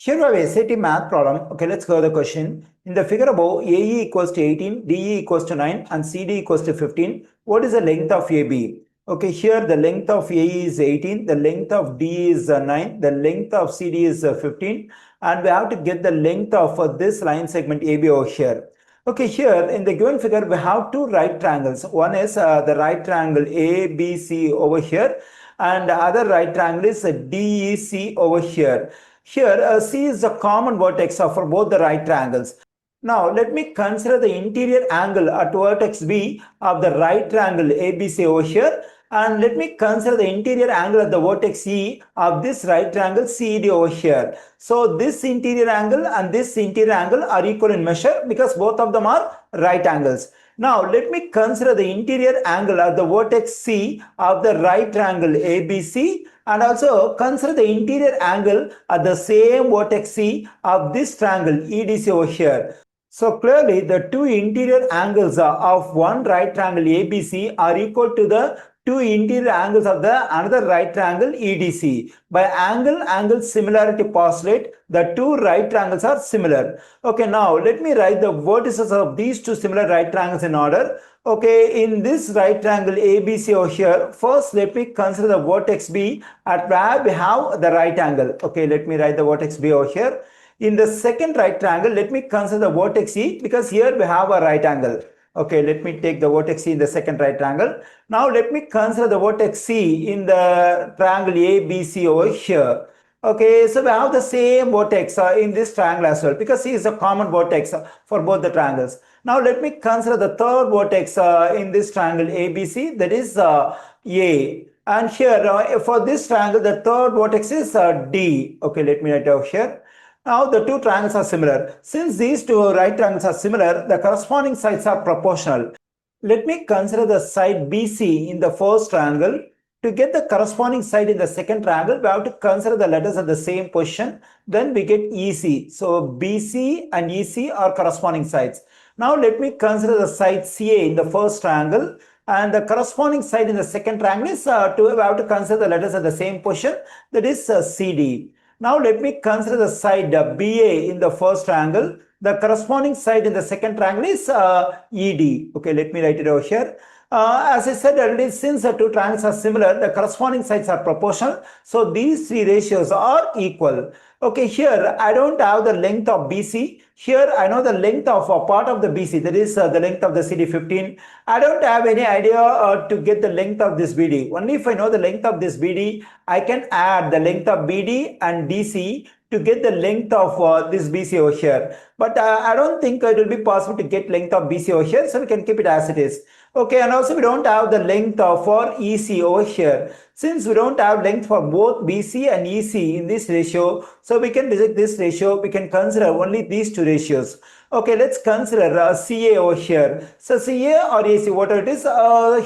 Here we have a SAT math problem. Okay, let's go to the question. In the figure above, AE equals to 18, DE equals to 9, and CD equals to 15. What is the length of AB? Okay, here the length of AE is 18, the length of DE is 9, the length of CD is 15, and we have to get the length of this line segment AB over here. Okay, here in the given figure, we have two right triangles. One is the right triangle ABC over here, and the other right triangle is DEC over here. Here, C is the common vertex for both the right triangles. Now, let me consider the interior angle at vertex B of the right triangle ABC over here, and let me consider the interior angle at the vertex E of this right triangle CED over here. So, this interior angle and this interior angle are equal in measure because both of them are right angles. Now, let me consider the interior angle at the vertex C of the right triangle ABC, and also consider the interior angle at the same vertex C of this triangle EDC over here. So clearly the two interior angles of one right triangle ABC are equal to the two interior angles of the another right triangle EDC. By angle similarity postulate, the two right triangles are similar. Okay, now let me write the vertices of these two similar right triangles in order. Okay, in this right triangle ABC over here, first let me consider the vertex B at where we have the right angle. Okay, let me write the vertex B over here. In the second right triangle, let me consider the vertex E because here we have a right angle. Okay, let me take the vertex E in the second right triangle. Now let me consider the vertex C in the triangle ABC over here. Okay, so we have the same vertex in this triangle as well because C is a common vertex for both the triangles. Now let me consider the third vertex in this triangle ABC, that is A. And here for this triangle, the third vertex is D. Okay, let me write over here. Now the two triangles are similar. Since these two right triangles are similar, the corresponding sides are proportional. Let me consider the side BC in the first triangle. To get the corresponding side in the second triangle, we have to consider the letters at the same position. Then we get EC. So BC and EC are corresponding sides. Now let me consider the side CA in the first triangle. And the corresponding side in the second triangle is we have to consider the letters at the same position. That is CD. Now let me consider the side BA in the first triangle. The corresponding side in the second triangle is ED. Okay, let me write it over here. As I said already, since the two triangles are similar, the corresponding sides are proportional. So these three ratios are equal. Okay, here I don't have the length of BC. Here I know the length of a part of the BC, that is the length of the CD 15. I don't have any idea to get the length of this BD. Only if I know the length of this BD, I can add the length of BD and DC to get the length of this BC over here. But I don't think it will be possible to get length of BC over here, so we can keep it as it is. Okay, and also we don't have the length for EC over here. Since we don't have length for both BC and EC in this ratio, so we can reject this ratio. We can consider only these two ratios. Okay, let's consider CA over here. So CA or AC, whatever it is,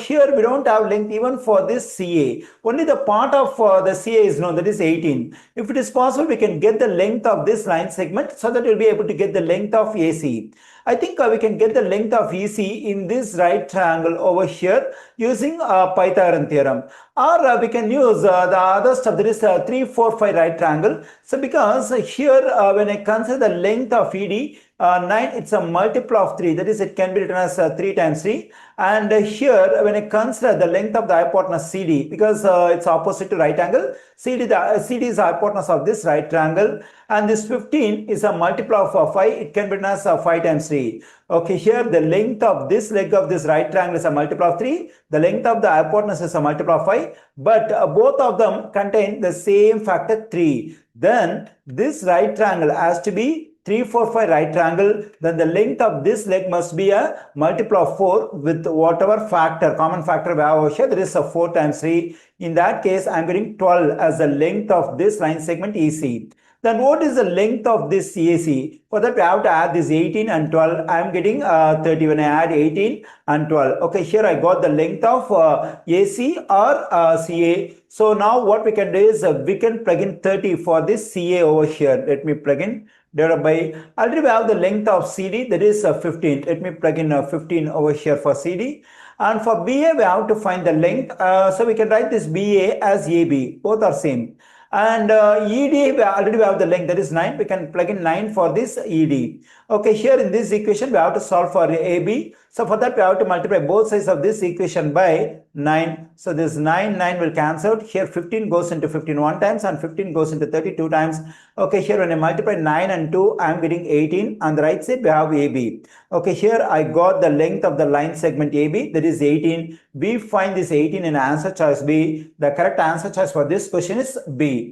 here we don't have length even for this CA. Only the part of the CA is known, that is 18. If it is possible, we can get the length of this line segment so that we'll be able to get the length of AC. I think we can get the length of EC in this right triangle over here using Pythagorean theorem. Or we can use the other stuff, that is 3, 4, 5 right triangle. So because here when I consider the length of ED, 9, it's a multiple of 3, that is it can be written as 3 times 3. And here when I consider the length of the hypotenuse CD, because it's opposite to right angle, CD is the hypotenuse of this right triangle, and this 15 is a multiple of 5, it can be written as 5 times 3. Okay, here the length of this leg of this right triangle is a multiple of 3, the length of the hypotenuse is a multiple of 5, but both of them contain the same factor 3. Then this right triangle has to be 3, 4, 5 right triangle, then the length of this leg must be a multiple of 4 with whatever factor, common factor we have over here, that is a 4 times 3. In that case, I am getting 12 as the length of this line segment EC. Then what is the length of this AC? For that we have to add this 18 and 12. I am getting 30 when I add 18 and 12. Okay, here I got the length of AC or CA. So now what we can do is we can plug in 30 for this CA over here. Let me plug in. Divided by, already we have the length of CD, that is 15. Let me plug in 15 over here for CD. And for BA, we have to find the length. So we can write this BA as AB. Both are same. And ED, we have the length, that is 9. We can plug in 9 for this ED. Okay, here in this equation, we have to solve for AB. So for that, we have to multiply both sides of this equation by 9. So this 9 will cancel out. Here 15 goes into 15 one times and 15 goes into 32 times. Okay, here when I multiply 9 and 2, I am getting 18. On the right side, we have AB. Okay, here I got the length of the line segment AB, that is 18. We find this 18 in answer choice B. The correct answer choice for this question is B.